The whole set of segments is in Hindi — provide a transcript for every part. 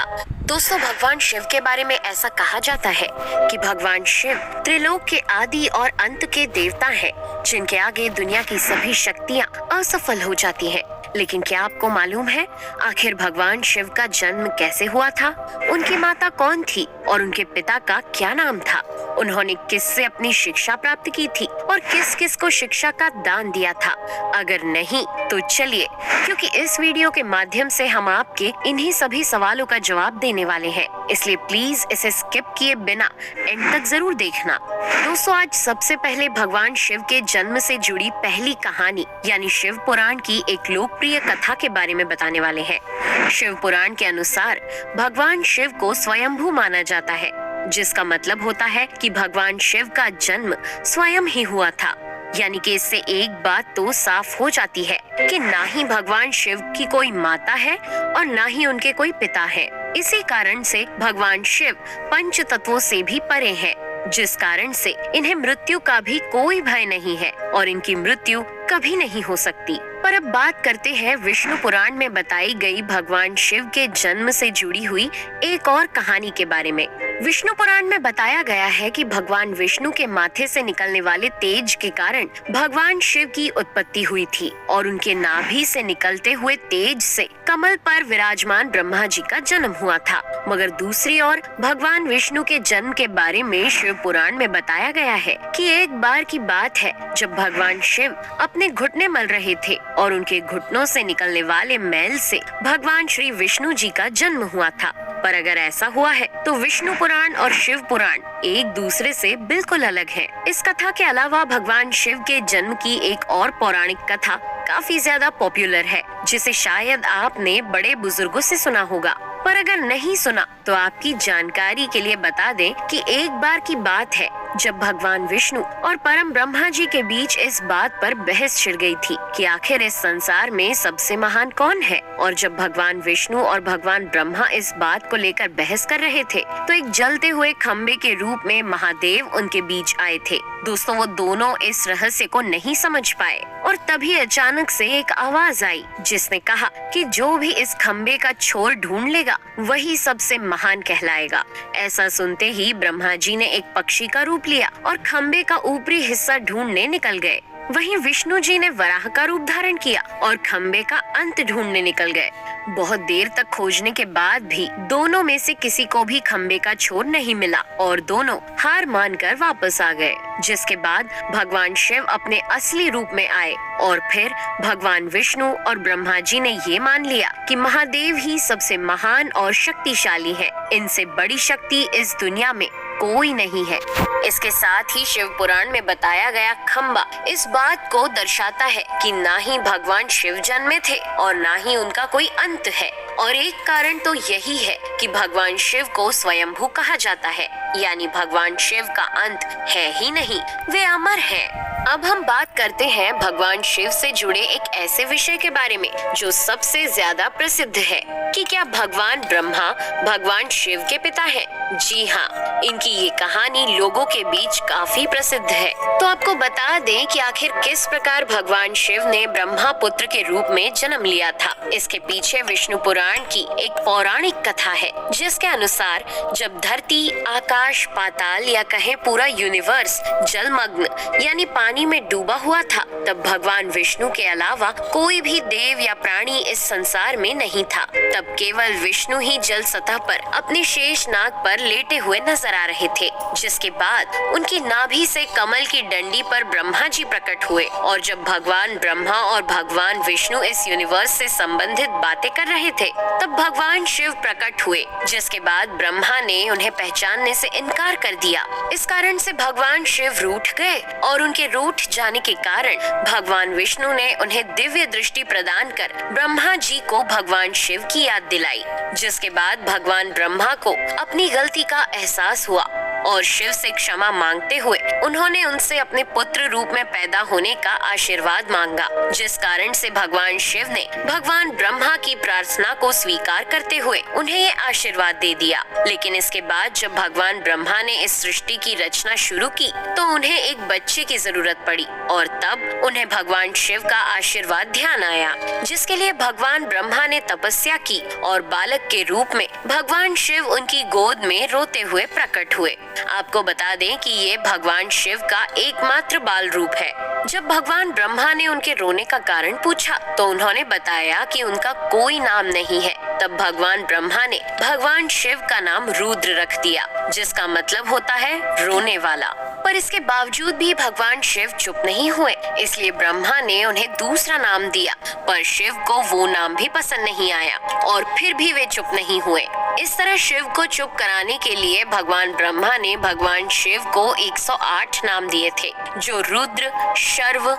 दोस्तों, भगवान शिव के बारे में ऐसा कहा जाता है कि भगवान शिव त्रिलोक के आदि और अंत के देवता हैं, जिनके आगे दुनिया की सभी शक्तियाँ असफल हो जाती हैं। लेकिन क्या आपको मालूम है आखिर भगवान शिव का जन्म कैसे हुआ था? उनकी माता कौन थी और उनके पिता का क्या नाम था? उन्होंने किससे अपनी शिक्षा प्राप्त की थी और किस किस को शिक्षा का दान दिया था? अगर नहीं तो चलिए, क्योंकि इस वीडियो के माध्यम से हम आपके इन्हीं सभी सवालों का जवाब देने वाले हैं, इसलिए प्लीज इसे स्किप किए बिना एंड तक जरूर देखना। दोस्तों, आज सबसे पहले भगवान शिव के जन्म से जुड़ी पहली कहानी यानी शिव पुराण की एक लोकप्रिय कथा के बारे में बताने वाले हैं। शिव पुराण के अनुसार भगवान शिव को स्वयंभू माना जाता है, जिसका मतलब होता है कि भगवान शिव का जन्म स्वयं ही हुआ था। यानी कि इससे एक बात तो साफ हो जाती है कि ना ही भगवान शिव की कोई माता है और ना ही उनके कोई पिता है। इसी कारण से भगवान शिव पंच तत्वों से भी परे हैं, जिस कारण से इन्हें मृत्यु का भी कोई भय नहीं है और इनकी मृत्यु कभी नहीं हो सकती। पर अब बात करते हैं विष्णु पुराण में बताई गई भगवान शिव के जन्म से जुड़ी हुई एक और कहानी के बारे में। विष्णु पुराण में बताया गया है कि भगवान विष्णु के माथे से निकलने वाले तेज के कारण भगवान शिव की उत्पत्ति हुई थी और उनके नाभि से निकलते हुए तेज से कमल पर विराजमान ब्रह्मा जी का जन्म हुआ था। मगर दूसरी ओर भगवान विष्णु के जन्म के बारे में शिव पुराण में बताया गया है कि एक बार की बात है जब भगवान शिव अपने घुटने मल रहे थे और उनके घुटनों से निकलने वाले मैल से भगवान श्री विष्णु जी का जन्म हुआ था। पर अगर ऐसा हुआ है तो विष्णु पुराण और शिव पुराण एक दूसरे से बिल्कुल अलग हैं। इस कथा के अलावा भगवान शिव के जन्म की एक और पौराणिक कथा काफी ज्यादा पॉपुलर है, जिसे शायद आपने बड़े बुजुर्गों से सुना होगा। पर अगर नहीं सुना तो आपकी जानकारी के लिए बता दें कि एक बार की बात है जब भगवान विष्णु और परम ब्रह्मा जी के बीच इस बात पर बहस छिड़ गई थी कि आखिर इस संसार में सबसे महान कौन है। और जब भगवान विष्णु और भगवान ब्रह्मा इस बात को लेकर बहस कर रहे थे तो एक जलते हुए खंबे के रूप में महादेव उनके बीच आए थे। दोस्तों, वो दोनों इस रहस्य को नहीं समझ पाए और तभी अचानक से एक आवाज आई जिसने कहा कि जो भी इस खंबे का छोर ढूंढ लेगा वही सबसे महान कहलाएगा। ऐसा सुनते ही ब्रह्मा जी ने एक पक्षी का रूप लिया और खंबे का ऊपरी हिस्सा ढूंढने निकल गए। वहीं विष्णु जी ने वराह का रूप धारण किया और खंबे का अंत ढूंढने निकल गए। बहुत देर तक खोजने के बाद भी दोनों में से किसी को भी खंबे का छोर नहीं मिला और दोनों हार मानकर वापस आ गए। जिसके बाद भगवान शिव अपने असली रूप में आए और फिर भगवान विष्णु और ब्रह्मा जी ने ये मान लिया कि महादेव ही सबसे महान और शक्तिशाली है। इनसे बड़ी शक्ति इस दुनिया में कोई नहीं है। इसके साथ ही शिव पुराण में बताया गया खंबा इस बात को दर्शाता है कि ना ही भगवान शिव जन्मे थे और ना ही उनका कोई अंत है। और एक कारण तो यही है कि भगवान शिव को स्वयंभू कहा जाता है, यानी भगवान शिव का अंत है ही नहीं, वे अमर हैं। अब हम बात करते हैं भगवान शिव से जुड़े एक ऐसे विषय के बारे में जो सबसे ज्यादा प्रसिद्ध है कि क्या भगवान ब्रह्मा भगवान शिव के पिता हैं? जी हाँ, इनकी ये कहानी लोगों के बीच काफी प्रसिद्ध है। तो आपको बता दें कि आखिर किस प्रकार भगवान शिव ने ब्रह्मा पुत्र के रूप में जन्म लिया था। इसके पीछे विष्णु पुराण की एक पौराणिक कथा है, जिसके अनुसार जब धरती, आकाश, पाताल या कहें पूरा यूनिवर्स जलमग्न यानी पानी में डूबा हुआ था, तब भगवान विष्णु के अलावा कोई भी देव या प्राणी इस संसार में नहीं था। तब केवल विष्णु ही जल सतह पर अपने शेष नाग पर लेटे हुए नजर आ रहे थे। जिसके बाद उनकी नाभि से कमल की डंडी पर ब्रह्मा जी प्रकट हुए और जब भगवान ब्रह्मा और भगवान विष्णु इस यूनिवर्स से संबंधित बातें कर रहे थे तब भगवान शिव प्रकट हुए, जिसके बाद ब्रह्मा ने उन्हें पहचानने से इनकार कर दिया। इस कारण से भगवान शिव रूठ गए और उनके रूठ जाने के कारण भगवान विष्णु ने उन्हें दिव्य दृष्टि प्रदान कर ब्रह्मा जी को भगवान शिव की याद दिलाई। जिसके बाद भगवान ब्रह्मा को अपनी गलती का एहसास हुआ और शिव से क्षमा मांगते हुए उन्होंने उनसे अपने पुत्र रूप में पैदा होने का आशीर्वाद मांगा, जिस कारण से भगवान शिव ने भगवान ब्रह्मा की प्रार्थना को स्वीकार करते हुए उन्हें ये आशीर्वाद दे दिया। लेकिन इसके बाद जब भगवान ब्रह्मा ने इस सृष्टि की रचना शुरू की तो उन्हें एक बच्चे की जरूरत पड़ी और तब उन्हें भगवान शिव का आशीर्वाद ध्यान आया, जिसके लिए भगवान ब्रह्मा ने तपस्या की और बालक के रूप में भगवान शिव उनकी गोद में रोते हुए प्रकट हुए। आपको बता दें कि ये भगवान शिव का एकमात्र बाल रूप है। जब भगवान ब्रह्मा ने उनके रोने का कारण पूछा तो उन्होंने बताया कि उनका कोई नाम नहीं है। तब भगवान ब्रह्मा ने भगवान शिव का नाम रुद्र रख दिया, जिसका मतलब होता है रोने वाला। पर इसके बावजूद भी भगवान शिव चुप नहीं हुए, इसलिए ब्रह्मा ने उन्हें दूसरा नाम दिया, पर शिव को वो नाम भी पसंद नहीं आया और फिर भी वे चुप नहीं हुए। इस तरह शिव को चुप कराने के लिए भगवान ब्रह्मा ने भगवान शिव को 108 नाम दिए थे, जो रुद्र, शर्व,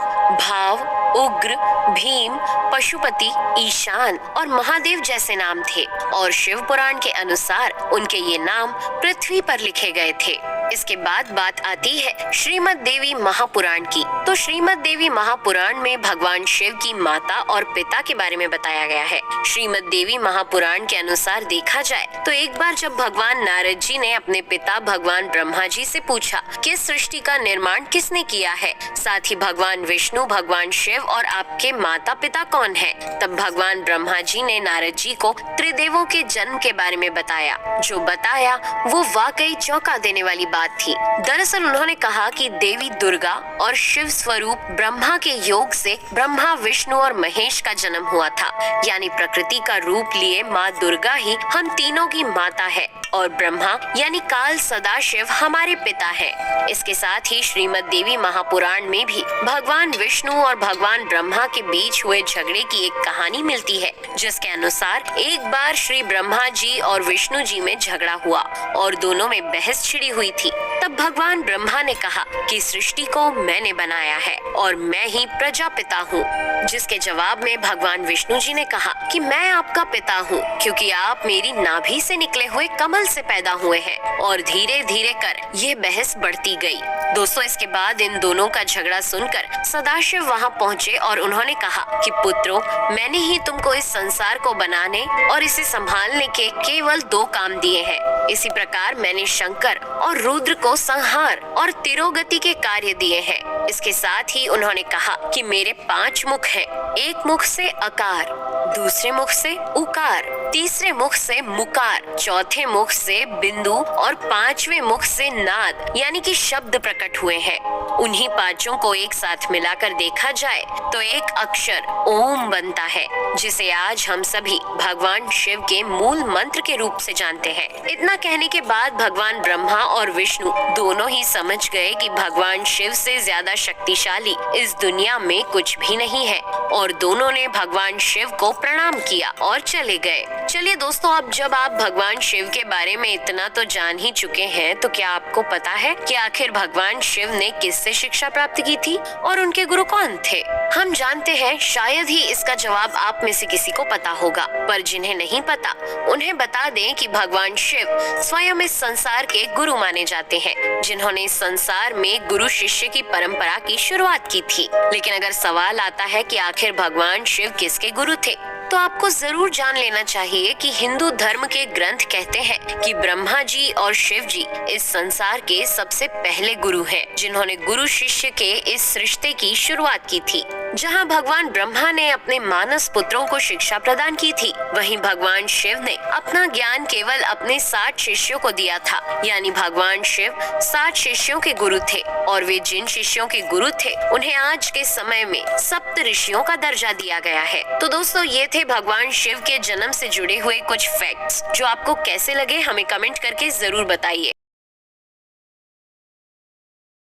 भाव, उग्र, भीम, पशुपति, ईशान और महादेव जैसे नाम थे। और शिव पुराण के अनुसार उनके ये नाम पृथ्वी पर लिखे गए थे। इसके बाद बात आती है श्रीमद् देवी महापुराण की। तो श्रीमद् देवी महापुराण में भगवान शिव की माता और पिता के बारे में बताया गया है। श्रीमद् देवी महापुराण के अनुसार देखा जाए तो एक बार जब भगवान नारद जी ने अपने पिता भगवान ब्रह्मा जी से पूछा कि सृष्टि का निर्माण किसने किया है, साथ ही भगवान विष्णु, भगवान शिव और आपके माता पिता कौन है, तब भगवान ब्रह्मा जी ने नारद जी को त्रिदेवों के जन्म के बारे में बताया। जो बताया वो वाकई चौंका देने वाली बात थी। दरअसल उन्होंने कहा कि देवी दुर्गा और शिव स्वरूप ब्रह्मा के योग से ब्रह्मा, विष्णु और महेश का जन्म हुआ था। यानी प्रकृति का रूप लिए माँ दुर्गा ही हम तीनों की माता है और ब्रह्मा यानी काल सदाशिव हमारे पिता है। इसके साथ ही श्रीमद् देवी महापुराण में भी भगवान विष्णु और भगवान ब्रह्मा के बीच हुए झगड़े की एक कहानी मिलती है, जिसके अनुसार एक बार श्री ब्रह्मा जी और विष्णु जी में झगड़ा हुआ और दोनों में बहस छिड़ी हुई थी। तब भगवान ब्रह्मा ने कहा कि सृष्टि को मैंने बनाया है और मैं ही प्रजापिता हूँ, जिसके जवाब में भगवान विष्णु जी ने कहा कि मैं आपका पिता हूँ, क्योंकि आप मेरी नाभि से निकले हुए कमल से पैदा हुए हैं। और धीरे धीरे कर ये बहस बढ़ती गई। दोस्तों, इसके बाद इन दोनों का झगड़ा सुनकर सदाशिव वहाँ पहुँचे और उन्होंने कहा कि पुत्रों, मैंने ही तुमको इस संसार को बनाने और इसे संभालने के केवल 2 काम दिए हैं। इसी प्रकार मैंने शंकर और रुद्र को संहार और तिरोगति के कार्य दिए हैं। इसके साथ ही उन्होंने कहा कि मेरे 5 मुख हैं। एक मुख से अकार, दूसरे मुख से उकार, तीसरे मुख से मुकार, चौथे मुख से बिंदु और 5वें मुख से नाद यानी कि शब्द प्रकट हुए हैं। उन्हीं 5 को एक साथ मिलाकर देखा जाए तो एक अक्षर ओम बनता है, जिसे आज हम सभी भगवान शिव के मूल मंत्र के रूप से जानते हैं। इतना कहने के बाद भगवान ब्रह्मा और विष्णु दोनों ही समझ गए कि भगवान शिव से ज्यादा शक्तिशाली इस दुनिया में कुछ भी नहीं है और दोनों ने भगवान शिव को प्रणाम किया और चले गए। चलिए दोस्तों, अब जब आप भगवान शिव के बारे में इतना तो जान ही चुके हैं, तो क्या आपको पता है कि आखिर भगवान शिव ने किससे शिक्षा प्राप्त की थी और उनके गुरु कौन थे? हम जानते हैं शायद ही इसका जवाब आप में से किसी को पता होगा, पर जिन्हें नहीं पता उन्हें बता दें कि भगवान शिव स्वयं इस संसार के गुरु माने जाते हैं, जिन्होंने इस संसार में गुरु शिष्य की परंपरा की शुरुआत की थी। लेकिन अगर सवाल आता है कि आखिर भगवान शिव किसके गुरु थे, तो आपको जरूर जान लेना चाहिए कि हिंदू धर्म के ग्रंथ कहते हैं कि ब्रह्मा जी और शिव जी इस संसार के सबसे पहले गुरु हैं, जिन्होंने गुरु शिष्य के इस रिश्ते की शुरुआत की थी। जहां भगवान ब्रह्मा ने अपने मानस पुत्रों को शिक्षा प्रदान की थी, वहीं भगवान शिव ने अपना ज्ञान केवल अपने 60 शिष्यों को दिया था। यानी भगवान शिव 60 शिष्यों के गुरु थे और वे जिन शिष्यों के गुरु थे उन्हें आज के समय में सप्त ऋषियों का दर्जा दिया गया है। तो दोस्तों, ये थे भगवान शिव के जन्म से जुड़े हुए कुछ फैक्ट्स, जो आपको कैसे लगे हमें कमेंट करके जरूर बताइए।